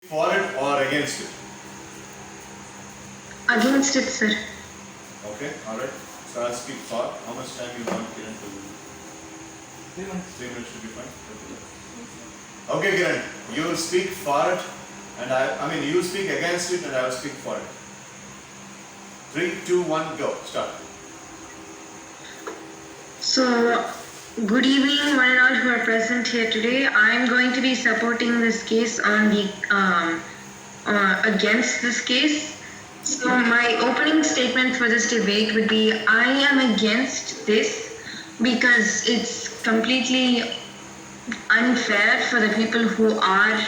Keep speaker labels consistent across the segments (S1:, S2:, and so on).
S1: For it or against it?
S2: Against it, sir.
S1: Okay, alright. So I'll speak for. How much time you want Kiran to?
S3: 3 minutes.
S1: 3 minutes should be fine. Okay, Kiran, you will speak for it, and you will speak against it, and I will speak for it. 3, 2, 1, go. Start.
S2: So, good evening, one and all who are present here today. I am going to be supporting this case on the against this case. So, my opening statement for this debate would be: I am against this because it's completely unfair for the people who are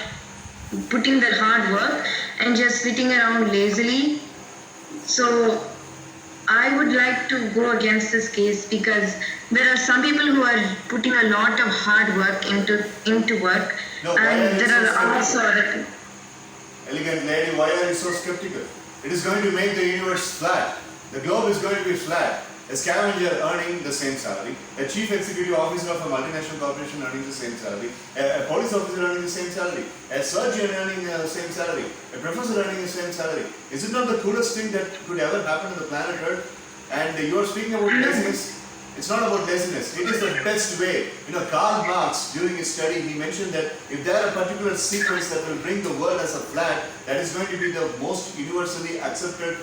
S2: putting their hard work and just sitting around lazily. So I would like to go against this case because there are some people who are putting a lot of hard work into work,
S1: No,
S2: and there are also other people.
S1: Elegant lady, why are you so skeptical? It is going to make the universe flat. The globe is going to be flat. A scavenger earning the same salary, a chief executive officer of a multinational corporation earning the same salary, a police officer earning the same salary, a surgeon earning the same salary, a professor earning the same salary. Is it not the coolest thing that could ever happen on the planet Earth? And you are speaking about laziness. It's not about laziness. It is the best way. Karl Marx, during his study, he mentioned that if there are a particular sequence that will bring the world as a flat, that is going to be the most universally accepted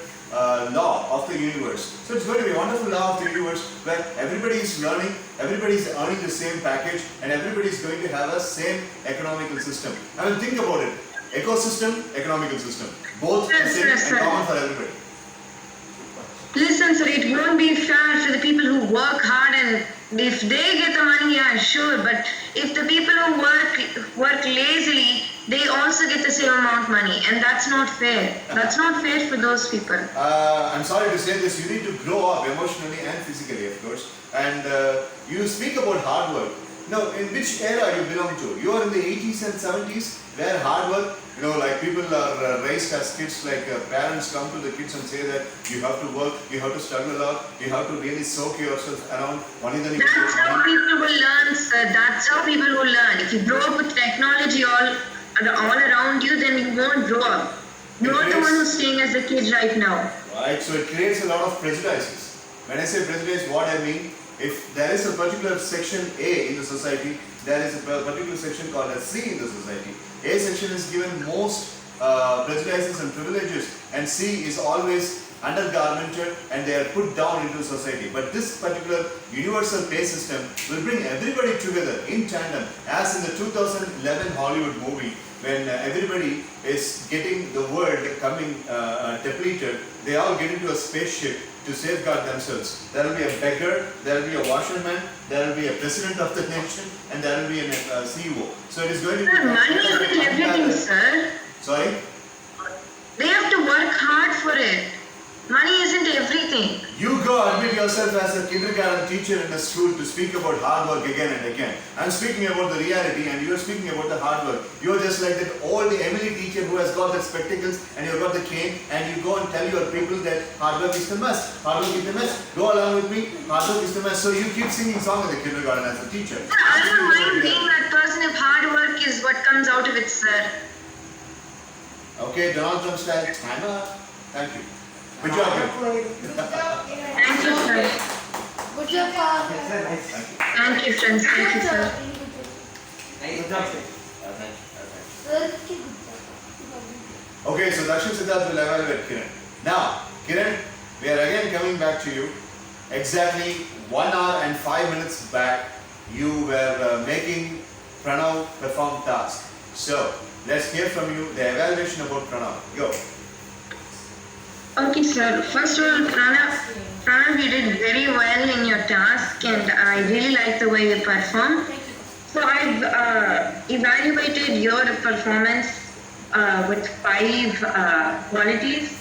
S1: law of the universe. So it's going to be a wonderful law of the universe where everybody is learning, everybody is earning the same package, and everybody is going to have a same economical system. Think about it. Ecosystem, economical system. Both the same and common for everybody.
S2: Listen, sir, it won't be fair for the people who work hard, and if they get the money, yeah, sure. But if the people who work lazily, they also get the same amount of money, and that's not fair. That's not fair for those people.
S1: I'm sorry to say this, you need to grow up emotionally and physically, of course. And you speak about hard work. Now, in which era you belong to? You are in the 80s and 70s, where hard work, like people are raised as kids, like parents come to the kids and say that you have to work, you have to struggle a lot, you have to really soak yourself around.
S2: That's how people will learn, sir. That's how people will learn. If you grow up with technology all around you, then you won't grow up. You're the one who's staying as a kid right now.
S1: Right, so it creates a lot of prejudices. When I say prejudice, what I mean, if there is a particular section A in the society, there is a particular section called as C in the society. A section is given most prejudices and privileges, and C is always undergarmented and they are put down into society. But this particular universal pay system will bring everybody together in tandem, as in the 2011 Hollywood movie, when everybody is getting the world coming depleted, they all get into a spaceship to safeguard themselves. There will be a beggar, there will be a washerman, there will be a president of the nation, and there will be a CEO. So it is going to be...
S2: Money isn't everything, sir.
S1: Sorry?
S2: They have to work hard for it. Money isn't everything.
S1: You go admit yourself as a kindergarten teacher in a school to speak about hard work again and again. I'm speaking about the reality and you're speaking about the hard work. You're just like that old Emily teacher who has got the spectacles and you've got the cane, and you go and tell your people that hard work is the must. Hard work is the must. Go along with me. Hard work is the must. So you keep singing songs in the kindergarten as a teacher.
S2: I don't mind being that person if hard work is what comes out of it, sir.
S1: Okay, Donald Trump style. Time up. Thank you. Good job.
S2: Thank you, sir.
S4: Good job, Papa.
S2: Thank you, friends. Thank you, sir.
S3: Good job, sir.
S1: Okay, so Dakshin Siddharth will evaluate Kiran. Now, Kiran, we are again coming back to you. Exactly 1 hour and 5 minutes back, you were making Pranav perform task. So, let's hear from you the evaluation about Pranav. Go.
S2: Okay, sir. First of all, Pranav, you did very well in your task, and I really like the way you performed. So I've evaluated your performance with 5 qualities.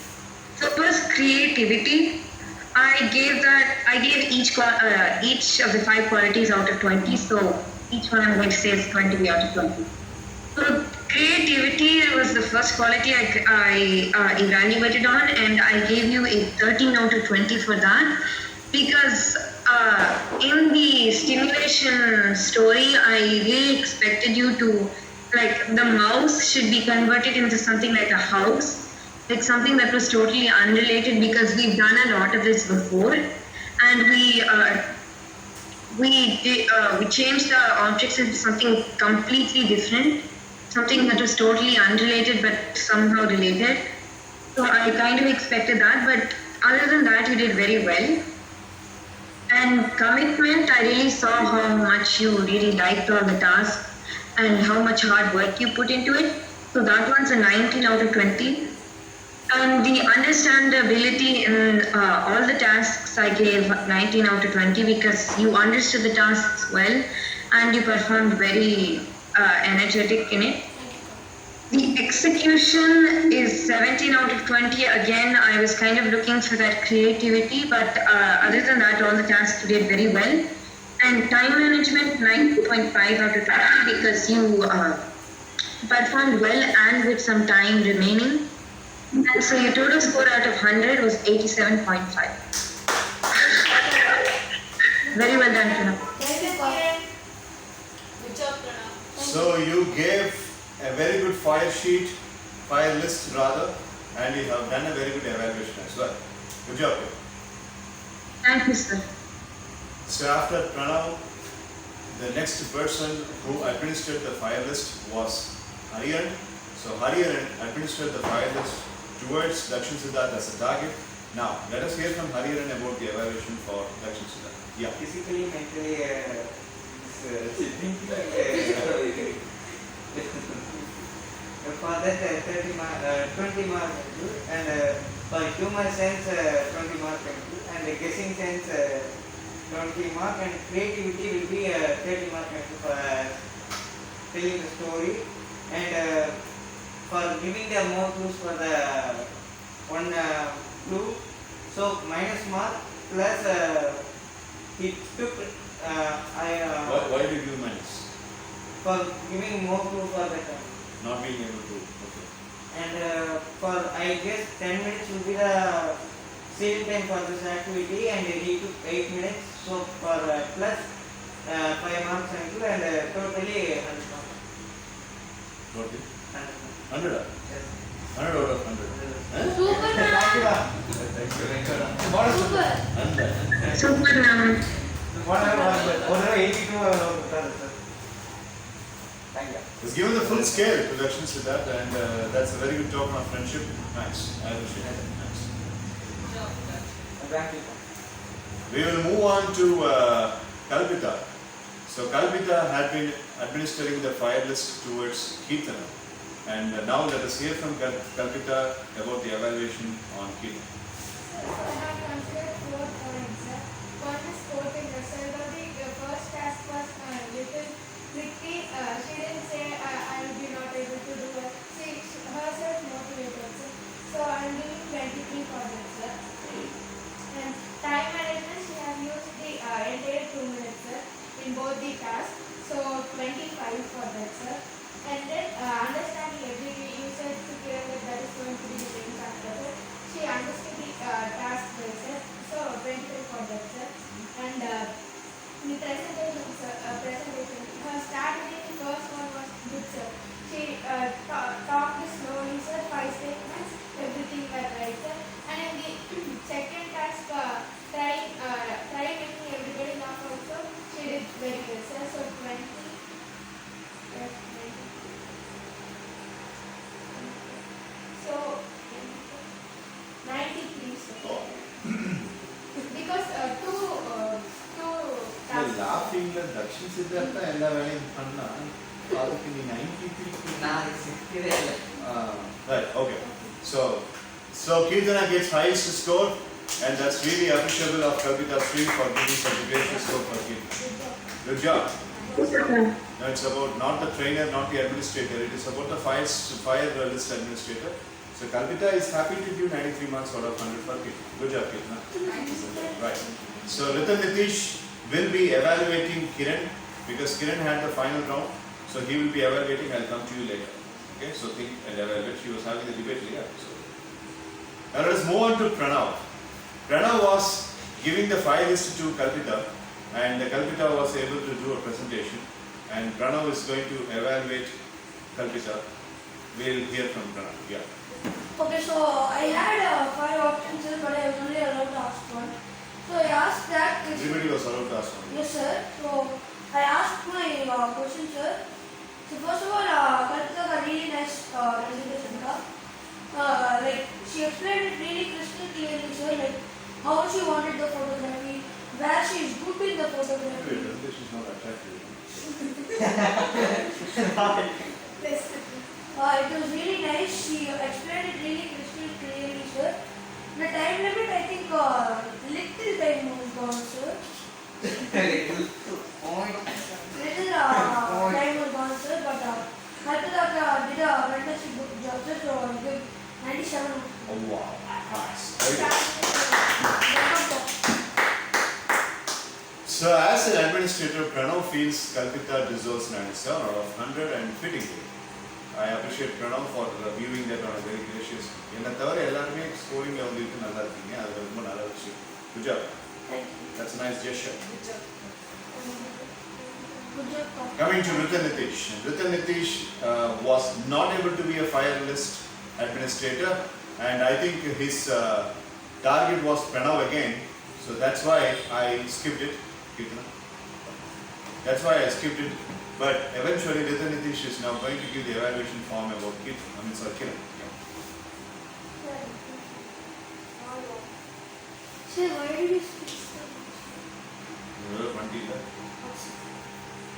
S2: So first, creativity. I gave each of the 5 qualities out of 20. So each one I'm going to say is going to be out of 20. So creativity was the first quality I evaluated on, and I gave you a 13 out of 20 for that, because in the stimulation story, I really expected you to like the mouse should be converted into something like a house, like something that was totally unrelated because we've done a lot of this before, and we changed the objects into something completely different, something that was totally unrelated but somehow related. So I kind of expected that, but other than that, you did very well. And commitment, I really saw how much you really liked all the tasks and how much hard work you put into it. So that one's a 19 out of 20. And the understandability in all the tasks, I gave 19 out of 20 because you understood the tasks well and you performed very energetic in it. The execution is 17 out of 20. Again, I was kind of looking for that creativity, but other than that, all the tasks you did very well. And time management, 9.5 out of 20 because you performed well and with some time remaining. And so your total score out of 100 was 87.5. Very well done, Pranav.
S4: Thank you, Kiran. Good job, Pranav.
S1: So you gave a very good fire list rather, and you have done a very good evaluation as well. Good job.
S2: Thank you, sir.
S1: So after Pranav, the next person who administered the fire list was Hariharan. So Hariharan administered the fire list towards Dakshin Siddharth as a target. Now, let us hear from Hariharan about the evaluation for Dakshin Siddharth. Yeah.
S3: Physically, mentally, for that 20 marks and for humor sense 20 marks and guessing sense 20 marks and creativity will be 30 marks for telling the story and for giving the more clues for the one clue, so minus mark plus he took
S1: Why did you minus?
S3: for giving more clue for that.
S1: Not being able to. Okay.
S3: And for I guess 10 minutes will be the same time for this activity and he took 8 minutes, so for plus 5 marks and totally 100 marks.
S1: Totally?
S3: 100 marks.
S1: 100?
S3: Yes.
S1: 100 out of 100.
S4: Super, Pranav.
S3: Thank
S4: Super.
S2: Super, Pranav.
S3: Thank you.
S1: It's given the full scale to Dakshin Siddharth, and that's a very good token of friendship. Nice. I appreciate it. Nice.
S3: Thank you.
S1: We will move on to Kalpita. So Kalpita had been administering the fire list towards Kirtana. And now let us hear from Kalpita about the evaluation on Kirtana.
S5: I have considered 4 points. One is quoting result of the first task was little tricky. She didn't say I will be not able to do it. She herself motivated. So I am giving 23 for that, sir. And time management, she has used the entire 2 minutes, sir, in both the tasks. So 25 for that, sir. And then understanding every you said to clear that is going to be the same factor, sir. She understood the task well, sir. So 25 for that, sir. And the presentation, sir, her strategy, the first one was good, sir. She talked slowly, sir, 5 statements, everything went right, sir. And in the second task, try making everybody laugh also, she did very good, sir. So 20. Yes, 20. So 93, sir. Because two tasks.
S1: Laughing like Dakshin Siddhartha ella velayum panna adukku nee 93 right, okay. So Kirtana gets highest score, and that's really appreciable of Kalpita Sri for giving such a great score for Kirtana. Good job. Now it's about not the trainer, not the administrator, it is about the fire list administrator. So Kalpita is happy to give 93 marks out of 100 for Kirtana. Good job, Kirtana. Right. So Ritan Nitish will be evaluating Kiran because Kiran had the final round. So he will be evaluating. I'll come to you later. Okay. So think and evaluate. She was having the debate here. So now let us move on to Pranav. Pranav was giving the file list to Kalpita, and Kalpita was able to do a presentation. And Pranav is going to evaluate Kalpita. We'll hear from Pranav. Yeah.
S6: Okay, so I had 5 options, sir, but I was only allowed to ask one. So I asked that.
S1: Everybody was allowed to ask one.
S6: Yes, sir. So I asked my question, sir. So first of all, Kalpita got really nice presentation. Like she explained it really crystal clearly, sir. Like how she wanted the photography, where she is good in the
S1: Wait,
S6: photography.
S1: presentation is not attractive.
S6: It was really nice. She explained it really crystal clearly, sir. The time limit, I think, little time was gone, sir.
S3: Little point.
S6: Little time was gone, sir. But Kalpita did a fantastic good job, sir. So I give 97.
S1: Oh wow, nice. Very good. So as an administrator, Pranav feels Kalpita deserves 97 out of 100 and fittingly. I appreciate Pranav for viewing that on a very gracious. என்ன தவிர எல்லாருமே ஸ்கோரிங்ல வந்துட்டு நல்லா இருக்கீங்க. அது ரொம்ப நல்ல விஷயம். Good job.
S6: Thank you.
S1: That's a nice gesture.
S6: Good job, sir.
S1: Coming to Ritan Nitish. Ritan Nitish was not able to be a fire list administrator, and I think his target was Pranav again. So that's why I skipped it. Kirtana. That's why I skipped it. But eventually, Ritan Nitish is now going to give the evaluation form about Kiran. Yeah.
S6: Sir, why did you skip stuff?
S1: இவ்வளோ பண்ணிட்டீங்களா?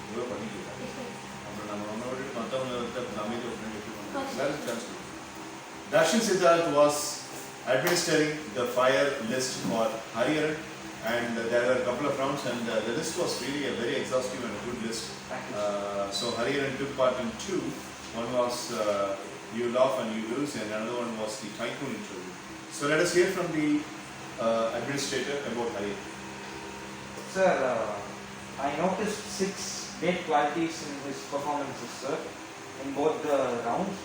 S1: இவ்வளோ பண்ணிட்டீங்களா? அப்புறம் நம்ம ஒன்னோட மற்றவங்க அமைதி பண்ணி Darshan Siddharth was administering the fire list for Hariharan, and there were a couple of rounds, and the list was really a very exhaustive and a good list. So Hariharan took part in 2. One was You Laugh and You Lose, and another one was the Tycoon interview. So let us hear from the administrator about Hariharan.
S3: Sir, I noticed 6 great qualities in his performances, sir, in both the rounds.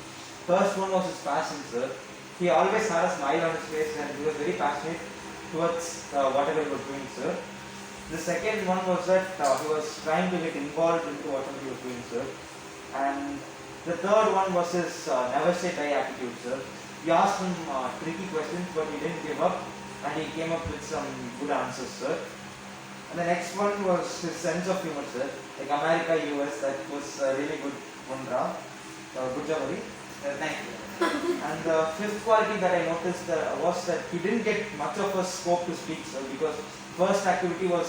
S3: First one was his passion, sir. He always had a smile on his face and he was very passionate towards whatever he was doing, sir. The second one was that he was trying to get involved into whatever he was doing, sir. And the third one was his never say die attitude, sir. You asked him tricky questions, but he didn't give up and he came up with some good answers, sir. And the next one was his sense of humor, sir. Like America, US, that was really good one round. Good job, Hari. Thank you. And the fifth quality that I noticed was that he didn't get much of a scope to speak, sir, because first activity was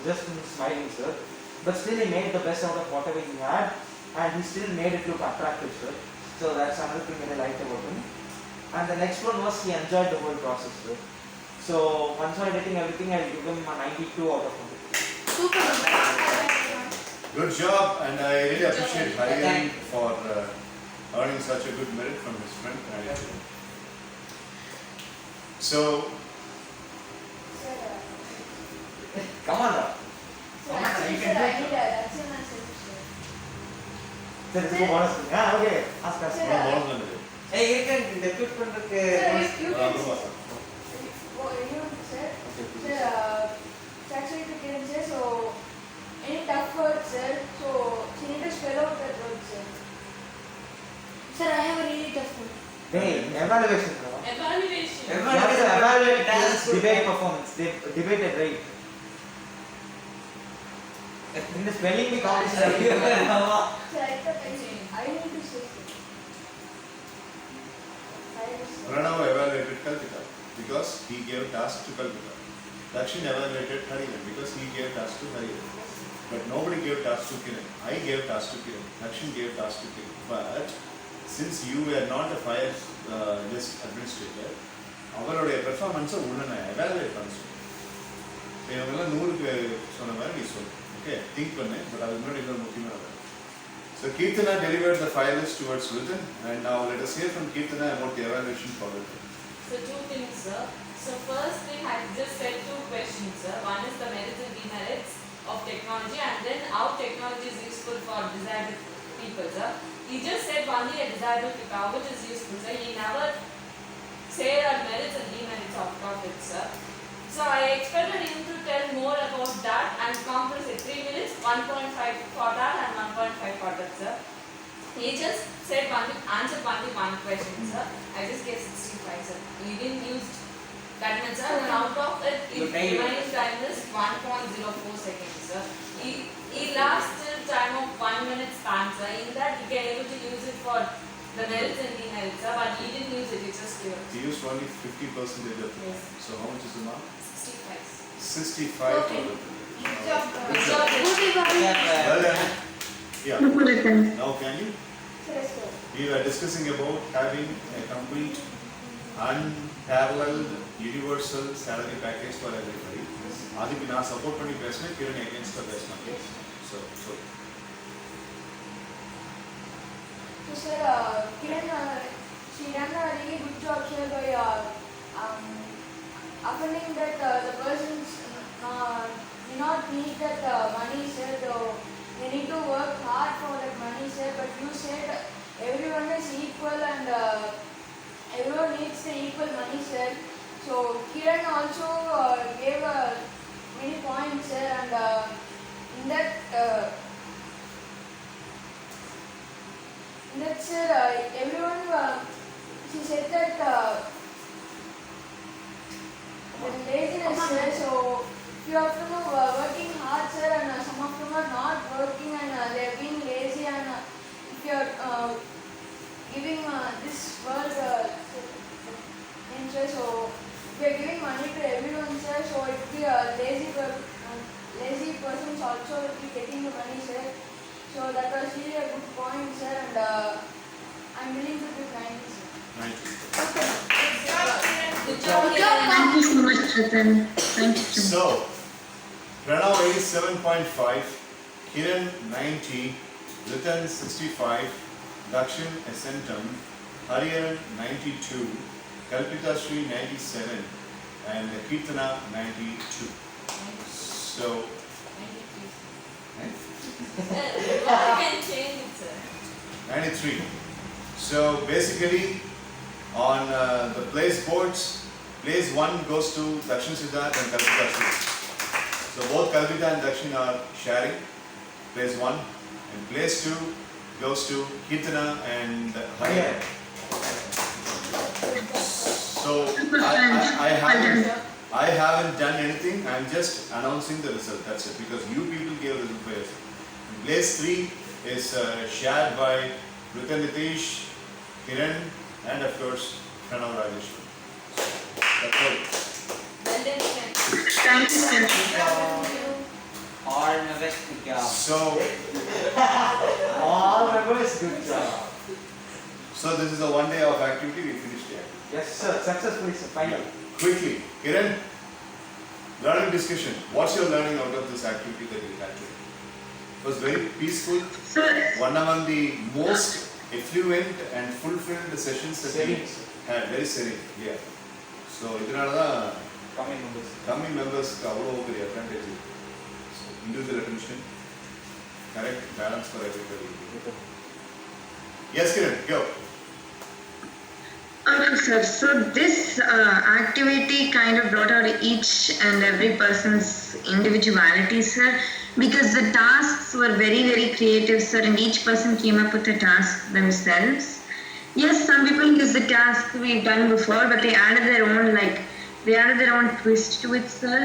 S3: just him smiling, sir. But still he made the best out of whatever he had, and he still made it look attractive, sir. So that's another thing that I liked about him. And the next one was he enjoyed the whole process, sir. So consolidating everything, I give him a 92 out of 100.
S6: Super.
S1: Good job, and I really appreciate
S4: Good job.
S1: Hariharan for earning such a good merit from his friend. So,
S3: Come on now.
S5: Sir, actually, sir, I need that's an answer, sir.
S3: Sir, this is bonus thing. Okay. Ask us.
S5: Sir,
S3: Hey, you can depute பண்றதுக்கு
S5: Sir, if you can
S1: Raghuva,
S5: say, oh, you know, sir,
S3: Okay, please.
S5: sir, actually you can say, so, any tough words, sir, so, you need to spell out that word, sir.
S6: Sir, I have a really tough one.
S3: Hey, evaluation.
S4: Evaluation.
S3: You have to evaluate his debate performance. They debated right. In the spelling bee competition,
S5: Sir, I thought I need to say, sir.
S1: Pranav evaluated Kalpita because he gave task to Kalpita. Dakshin evaluated Hariharan because he gave task to Hariharan. But nobody gave task to Kiran. I gave task to Kiran. Dakshin gave task to Kiran. But since you were not a fire list administrator, அவருடைய பெர்ஃபார்மன்ஸை உன்னை நான் evaluate பண்ண சொல்லுவேன். இவங்கெல்லாம் 100க்கு சொன்ன மாதிரி நீ சொல்லு. ஓகே, திங்க் பண்ணு. பட் அதுக்கு முன்னாடி இன்னொரு முக்கியமான வேலை. So Kirtana delivered the fire list towards Ritan, and now let us hear from Kirtana about the evaluation for Ritan.
S4: So 2 things, sir. So first thing, I just said 2 questions, sir. One is the merits and demerits of technology, and then how technology is useful for disabled people, sir. He just said only a disabled people, how it is useful, sir. He never said our merits and demerits of it, sir. So I expected him to tell more about that and compress it 3 minutes, 1.5 for that and 1.5 for that, sir. He just said answered only one question, sir. I just gave 65, sir. You didn't use that much, sir. And out of it,
S3: You
S4: his
S3: nailed it.
S4: remaining time is 1.04 seconds, sir. He lasted time of 1 minute span, sir. In that, he can able to use it for the merits and demerits, sir. But he didn't use it. It's just clear.
S1: He used only 50% of the time.
S4: Yes.
S1: So how much is the mark?
S4: 65.
S1: 65
S6: Okay.
S1: for the
S5: Good job.
S4: Good job.
S6: Good evaluation.
S1: Well done. Yeah.
S2: Written.
S1: Now can you?
S5: Yes, sir.
S1: We were discussing about having a complete, unparalleled, universal salary package for everybody. அதுக்கு நான் support பண்ணி பேசினேன், கிரண் அகேன்ஸ்டாக பேசினாங்க. So,
S6: So sir, Kiran, she done a really good job, sir, by affirming that the persons do not need that money, sir. They need to work hard for that money, sir. But you said everyone is equal and everyone needs the equal money, sir. So Kiran also gave many points, sir, and in that. That's everyone. She said that the laziness, sir. So few of them are working hard, sir, and some of them are not working, and they are being lazy. And if you are giving this world interest, so we are giving money to everyone, sir. So if we are lazy persons also will be getting the money, sir. So that was really a good point, sir, and I'm willing to do 90, sir.
S1: 90.
S5: Good job, Kiran.
S4: Good job.
S2: Thank you so much, Ratan. Thank you so much.
S1: So, Pranav 87.5, Kiran 90, Ritan 65, Dakshin Esentam, Hariharan 92, Kalpita Sri 97, and Kirtana 92. So,
S4: You can change it, sir.
S1: 93. So basically, on the place boards, place 1 goes to Dakshin Siddharth and Kalpita Sri. So both Kalpita and Dakshin are sharing place 1, and place 2 goes to Kirtana and Hariharan. So I haven't done anything. I'm just announcing the result. That's it. Because you people gave the result for yourself. Place 3 is shared by Ritan Nitish, Kiran, and of course Pranav Rajeshwar. That's all.
S4: Well done, sir.
S2: Thank you, sir.
S3: All members, good job.
S1: So
S3: All members, good job.
S1: this is a one day of activity. We finished here.
S3: Yes, sir. Successfully, sir. Finally.
S1: Quickly, Kiran, learning discussion. What's your learning out of this activity that we had today? It was very peaceful.
S2: Sir,
S1: One among the most effluent and fulfilled sessions that we
S3: Serene, sir.
S1: had. Very serene. Yeah. So இதனால தான்
S3: Coming members.
S1: கம்மி மெம்பர்ஸ்க்கு அவ்வளோ பெரிய advantage இருக்கு. Individual attention, correct balance for everybody. Yes, Kiran, go.
S2: okay, sir. So this activity kind of brought out each and every person's individuality, sir, because the tasks were very, very creative, sir, and each person came up with a task themselves. Yes, some people use the task we've done before, but they added their own twist to it, sir.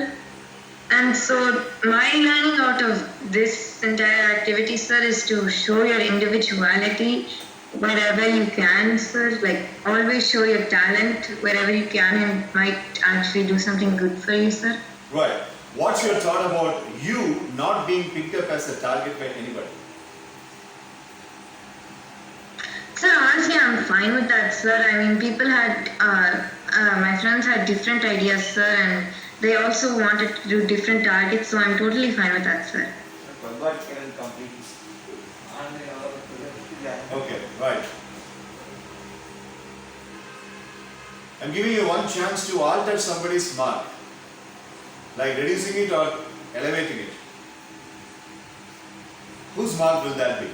S2: And so my learning out of this entire activity, sir, is to show your individuality wherever you can, sir. Like always show your talent wherever you can, and it might actually do something good for you, sir.
S1: Right. What's your thought about you not being picked up as a target by anybody?
S2: Sir, honestly, I'm fine with that, sir. I mean, people had, my friends had different ideas, sir, and they also wanted to do different targets, so I'm totally fine with that, sir.
S3: Forgot Kiran completely.
S1: Okay, right. I'm giving you one chance to alter somebody's mark, like reducing it or elevating it. Whose mark will that be?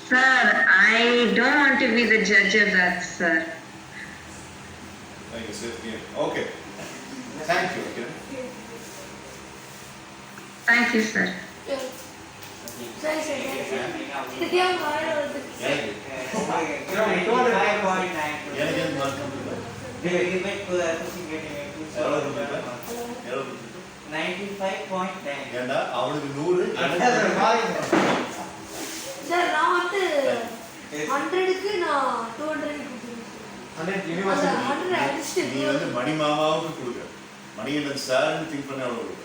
S2: Sir, I don't want to be the judge of that, sir.
S1: Thank you, sir. Yeah. Okay. Thank you, Kiran.
S2: Thank you, sir.
S6: Sorry, sir. தெரியாம வாயில வருது.
S3: எனக்கு 95.9.
S1: எனக்கு எந்த mark கம்மியா?
S3: Debate question getting
S1: எவ்வளவு கம்மியா? எவ்வளவு கம்மியா?
S3: 95.9.
S1: ஏண்டா அவனுக்கு 100 எனக்கு
S6: சார் நான் வந்து 100க்கு நான் 200 கொடுத்துருக்கேன்.
S3: 100 university.
S6: 100 அடிச்சு
S1: நீ வந்து மணி மாமாவுக்கு கொடுக்க மணிகண்டன் சார்னு திங்க் பண்ண எவ்வளவு கொடுக்க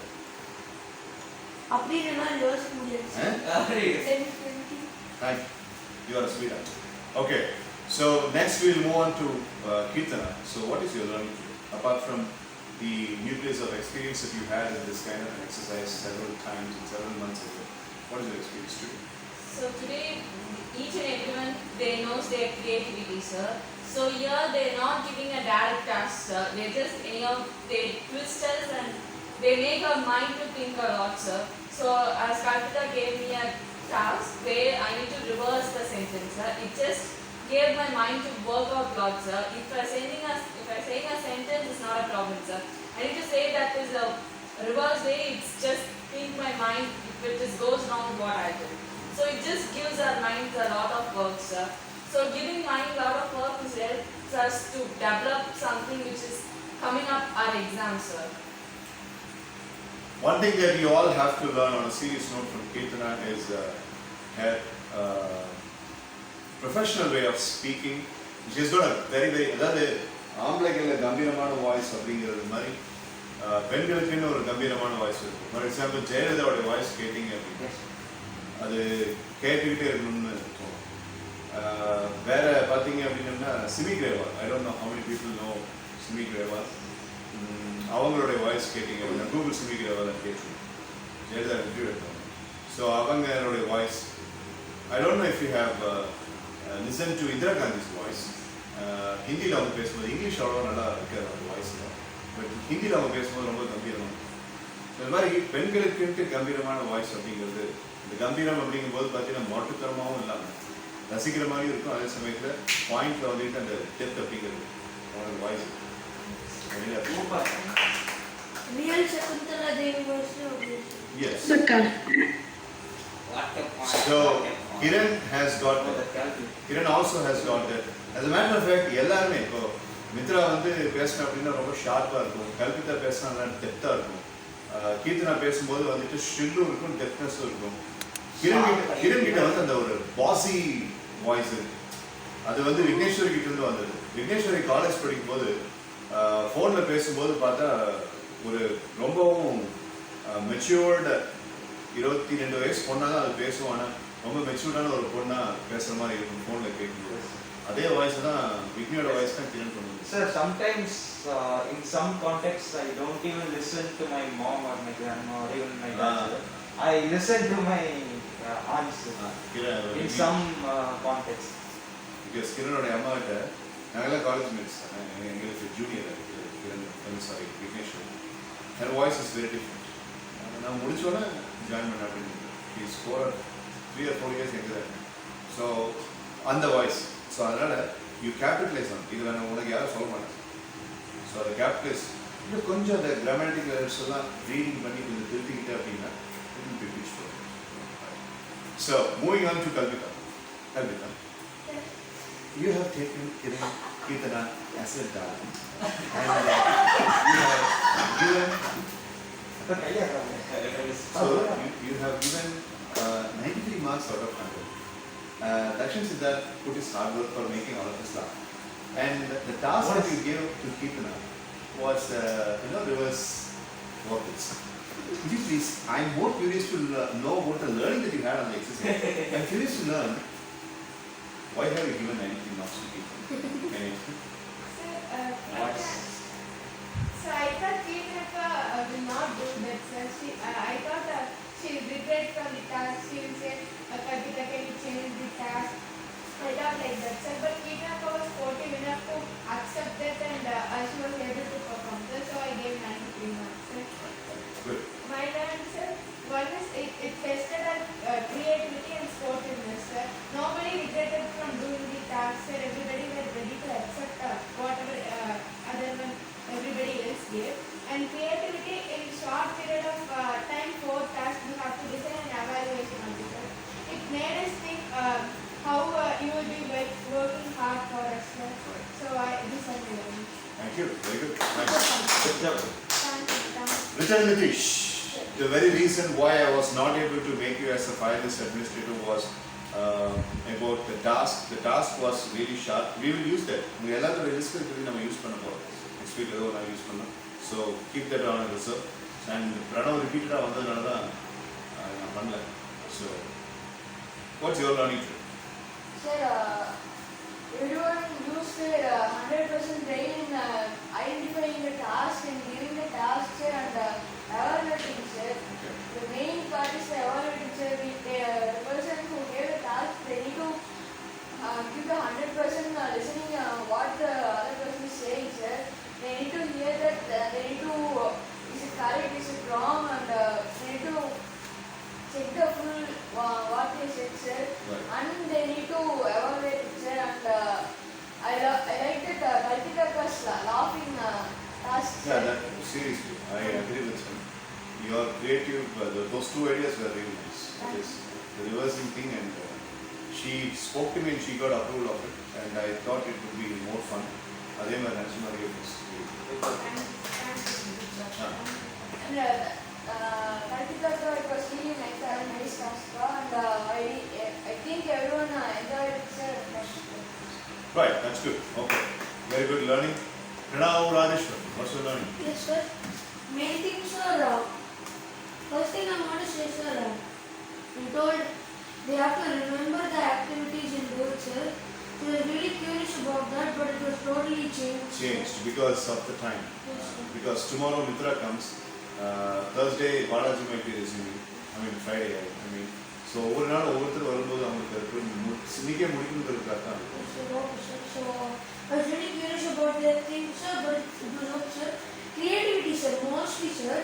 S6: அப்படின்னு நான் யோசிக்க முடியாது. 10, 20.
S1: Thank you. You are a sweetheart. Okay. So next we'll move on to Kirtana. So what is your learning today? Apart from the nucleus of experience that you had in this kind of exercise several times in several months ago, what is your experience today?
S4: So today, each and everyone, they knows their creativity, sir. So here they're not giving a direct task, sir. They just they twist us and they make our mind to think a lot, sir. So as Kalpita gave me a task where I need to reverse the sentence, sir. It just gave my mind to work out lot, sir. If I'm saying a sentence, it's not a problem, sir. I need to say that is a reverse way. It's just think my mind if it just goes wrong what I do. So it just gives our minds a lot of work, sir. So giving mind a lot of work is helps us to develop something which is coming up our exams, sir.
S1: One thing that you all have to learn on a serious note from Kirtana is her professional way of speaking. She's got a very அதாவது ஆம்பளைகள கம்பீரமான voice அப்படிங்கிறது மாதிரி பெண்களுக்குன்னு ஒரு கம்பீரமான voice இருக்கு. For example ஜெயலலிதாவோட voice கேட்டிங்க அப்படின்னா அது கேட்டுக்கிட்டே இருக்கணும்னு தோணும். வேற பார்த்தீங்க அப்படின்னா Simi Grewal, I don't know how many people know Simi Grewal. அவங்களுடைய வாய்ஸ் கேட்டிங்க அப்படின்னா கூகுள் சிமி கிரேவால் கேட்டு ஜெயலலிதா ரிவ்யூ எடுத்தாங்க. ஸோ அவங்களுடைய voice I don't know if you have listen to Indira Gandhi's voice. ஹிந்தியில் அவங்க பேசும்போது இங்கிலீஷ் அவ்வளோ நல்லா இருக்காது அவங்க வாய்ஸில், பட் ஹிந்தியில் அவங்க பேசும்போது ரொம்ப கம்பீரமாக. இந்த மாதிரி பெண்களுக்குன்ட்டு கம்பீரமான வாய்ஸ் அப்படிங்கிறது, இந்த கம்பீரம் அப்படிங்கும்போது பார்த்தீங்கன்னா மாட்டுத்தரமாகவும் இல்லாமல் ரசிக்கிற மாதிரி இருக்கும். அதே சமயத்தில் பாயிண்ட்ல வந்துட்டு அந்த டெப்த் அப்படிங்கிறது அவனோட voice
S6: Real Shakuntala Devi version of this.
S1: Yes.
S2: Super.
S3: What a point.
S1: So
S3: What a point.
S1: Kiran has got that. Kiran also has got that. As a matter of fact, எல்லாருமே இப்போ மித்ரா வந்து பேசின அப்படின்னா ரொம்ப ஷார்ப்பாக இருக்கும், கல்பிதா பேசினா நல்லா டெப்த்தாக இருக்கும், கீர்த்தனா பேசும்போது வந்துட்டு ஷ்ரில்லும் இருக்கும் டெப்த்னஸும் இருக்கும். கிரண் கிட்ட வந்து அந்த ஒரு பாசி வாய்ஸ் இருக்கு. அது வந்து விக்னேஸ்வரி கிட்ட இருந்து வந்தது. விக்னேஸ்வரி காலேஜ் படிக்கும்போது ஃபோனில் பேசும்போது பார்த்தா ஒரு ரொம்பவும் மெச்சூர்டு 22 வயசு பொண்ணாக தான் அது பேசுவோம். ஆனால் ரொம்ப மெச்சூர்டான ஒரு பொண்ணாக பேசுகிற மாதிரி இருக்கும் ஃபோனில் கேட்கும்போது. அதே வாய்ஸ் தான் விக்னியோட வாய்ஸ் தான் கிரண் பண்ணுது.
S7: Sir, sometimes in some contexts I don't even listen to my mom or my grandma or even my dad. I listen to my aunts in some context.
S1: Because கிரணோட அம்மா கிட்ட நாங்கெல்லாம் காலேஜ் மேட்ஸ் தான், எங்களுக்கு junior Kiran sorry Vigneshwari. her voice is very different. நான் முடிச்சோன்னே join பண்ண அப்படின்னு is 3 or 4 years எங்கே தான். ஸோ அந்த வாய்ஸ், ஸோ அதனால் யூ கேபிட்டலைஸ் ஆன் இதில் நான் உனக்கு யாரும் சொல்ல மாட்டேன். ஸோ அதை கேபிட்டலைஸ் இன்னும் கொஞ்சம் அந்த கிராமட்டிக்கல் எரர்ஸ் எல்லாம் ரீடிங் பண்ணி கொஞ்சம் திருத்திக்கிட்டு அப்படின்னா it will be peaceful. So moving on to Kalpita. Kalpita, you have taken Kirtana as a darling and you have given so you have given 93 marks out of 100. Dakshin Siddharth put his hard work for making all of us laugh. And the task that you gave to Kirtana was, reverse vocals. Could you please, I'm more curious to know about the learning that you had on the exercise. I'm curious to learn, why have you given 93 marks to Kirtana? Can you explain?
S5: So I thought Kirtana will not do that, sir. I thought she will regret from the task. She will say, Kalpita, can you change the task? I thought like that, sir. But Kirtana was sportive enough to accept that and she was able to perform. So I gave 93 marks, sir.
S1: Good.
S5: My learning, sir, one is it tested our creativity and sportiveness, sir. Nobody regretted from doing the task, sir. Everybody was ready to accept whatever other than everybody else gave. And creativity in short period of time, 4 tasks, you have
S1: you. Very good. Nice.
S7: Good job.
S1: Richard Nitish, the very reason why I was not able to make you as a finalist administrator was about the task. The task was really sharp. We will use that. We allow the register to be use panna next week use panna. So keep that on reserve. And Pranav repeated on the so what's your learning trip?
S6: Sir, everyone used their 100% brain in identifying the task and giving the task, sir, and evaluating, sir.
S1: Okay.
S6: The main part is the evaluating, sir. The person who gave the task, they need to give the 100% listening what the other person is saying, sir. They need to hear that, they need to, is it correct, is it wrong, and they need to check the full what they said, sir.
S1: Right.
S6: And they need to evaluate it, sir. And I like that Kalpitaka's laughing task,
S1: Yeah,
S6: sir.
S1: that seriously, I agree with him. Your creative, those two ideas were really nice. It is the reversing thing, and she spoke to me and she got approval of it, and I thought it would be more fun. Adhe mari Nanchimari was.
S6: And Kalpitaka, it was really nice, nice task, and I think everyone enjoyed it, sir.
S1: Right, that's good. Okay, very good learning. Pranav Rajeshwar, what's your learning?
S6: Yes, sir. Main thing, sir. First thing I want to say, sir, you told they have to remember the activities in both, sir. So I was really curious about that, but it was totally changed.
S1: Changed because of the time.
S6: Yes, sir.
S1: Because tomorrow Mitra comes, Thursday Balaji might be resuming. Friday. So over and over வரும்போது அவங்களுக்கு இன்னைக்கே முடிக்கணும்ன்றதுக்காக தான்.
S6: So I was really curious about that thing, sir, but it was not, sir. Creativity, sir, mostly, sir.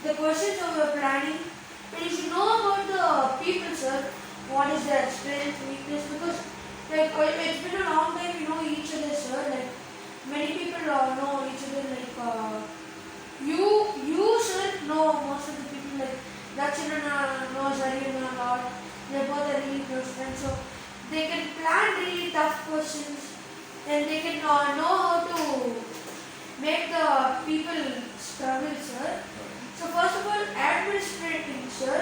S6: The questions of your planning, and you should know about the people, sir. What is their strength, weakness, because like it's been a long time we know each other, sir. Like many people know each other. Like you, sir, know most of the people. Like Dachinana knows Ariyana a lot. They both are really close friends, so they can plan really tough questions, and they can know how to make the people struggle, sir. So first of all, administrating, sir.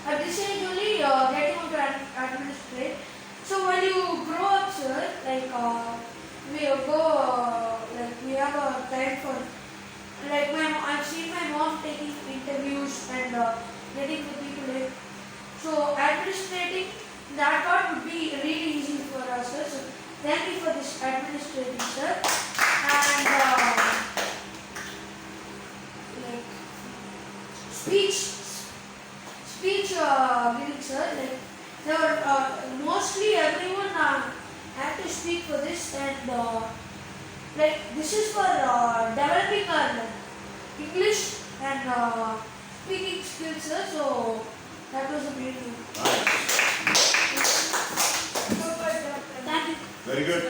S6: At this age only, getting into administrate. So when you grow up, sir, like we go, like we have a time for, like I've seen my mom taking interviews and getting the people in. So administrating, that part would be really easy for us, sir. So thank you for this administrating, sir. And like speech giving, sir. Like there were mostly everyone had to speak for this, and like this is for developing our English and speaking skills, sir. So that was a great thing. Thank you.
S1: Very good.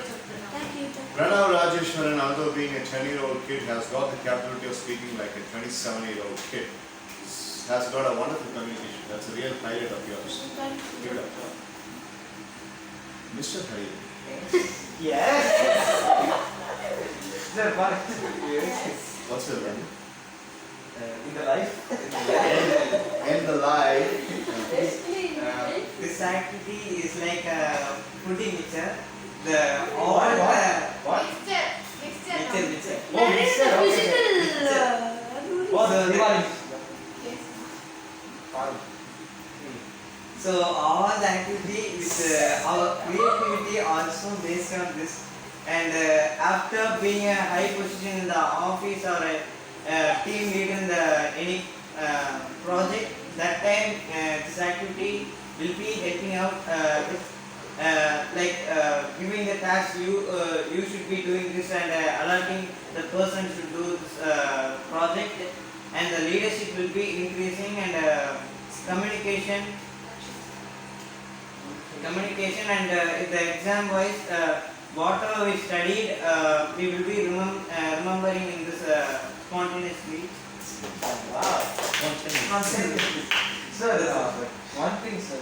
S6: Thank you.
S1: Pranav Rajeshwaran, although being a 10-year-old kid, has got the capability of speaking like a 27-year-old kid. Has got a wonderful communication. That's a real highlight of yours.
S6: Thank
S1: Give
S6: you.
S1: it up. Mr. Hari.
S7: Yes. Sir, what?
S1: What's your name?
S7: In the life.
S1: In the life.
S3: This activity is like pudding mixture. The all
S7: What?
S3: the
S7: What?
S3: mixture.
S7: Oh,
S6: That is
S7: mixture,
S6: the
S7: okay.
S6: physical.
S7: Oh, the Diwali.
S3: So all the activity with our creativity also based on this. And after being a high position in the office or a team leader in the any project, that time this activity will be helping out with giving the task you should be doing this, and alerting the person should do this project, and the leadership will be increasing, and communication and in the exam wise whatever we studied we will be remembering in this spontaneously.
S7: Wow.
S3: Spontaneously.
S7: Sir, one thing, sir.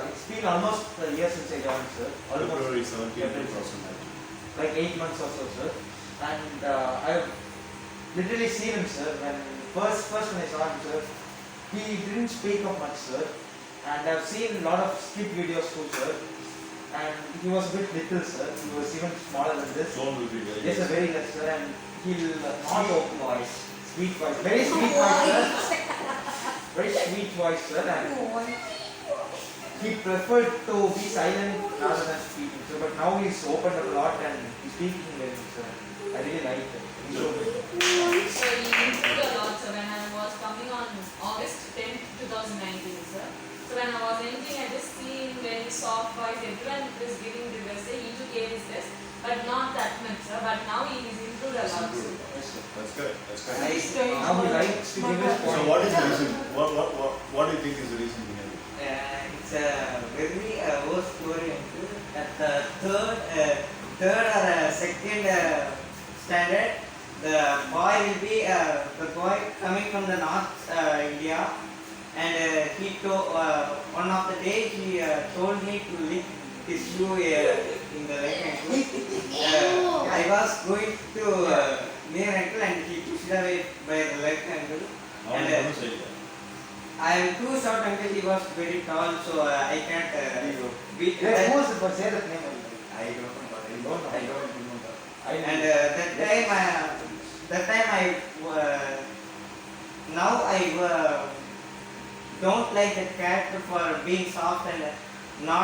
S7: It's been almost a year since I joined, sir. Almost
S1: February 17,
S7: February.
S1: 2019.
S7: Like 8 months or so, sir. and I've literally seen him, sir. When first when I saw him, sir, he didn't speak up much, sir. And I've seen a lot of skit videos too, sir. And he was a bit little, sir. He was even smaller than this.
S1: Tone will be very
S7: Yes, a
S1: less.
S7: very less, sir. And he'll not open voice. Sweet voice. Very sweet voice, sir. Very sweet voice, sir. And he preferred to be silent rather than speaking, sir. But now he's opened up a lot and he's speaking well, sir. I really like it. He showed me.
S4: So he improved a lot, sir. When I was coming on August 10th, 2019, sir. So when I was entering, I just seen very soft voice. Everyone is giving the best. He took care his best, but not that much, sir. But now he is improved a lot, sir.
S7: Yes, sir.
S1: That's correct. That's correct.
S7: Now he likes to give his
S1: So
S7: point.
S1: what is the reason? What do you think is the reason behind it?
S3: It's a very old story. At the third or second standard, the boy will be the boy coming from the North India, and he told one of the day he told me to lick his shoe in the left ankle. I was going to near ankle and he pushed away by the left ankle.
S1: How
S3: And,
S1: are you going to say that?
S3: I am too short until he was very tall, so I can't beat
S7: Yes,
S3: that.
S7: who was it? But say that name.
S3: I don't know.
S7: I don't know.
S3: I don't remember.
S7: I
S3: And that time I now I don't like that character for being soft and not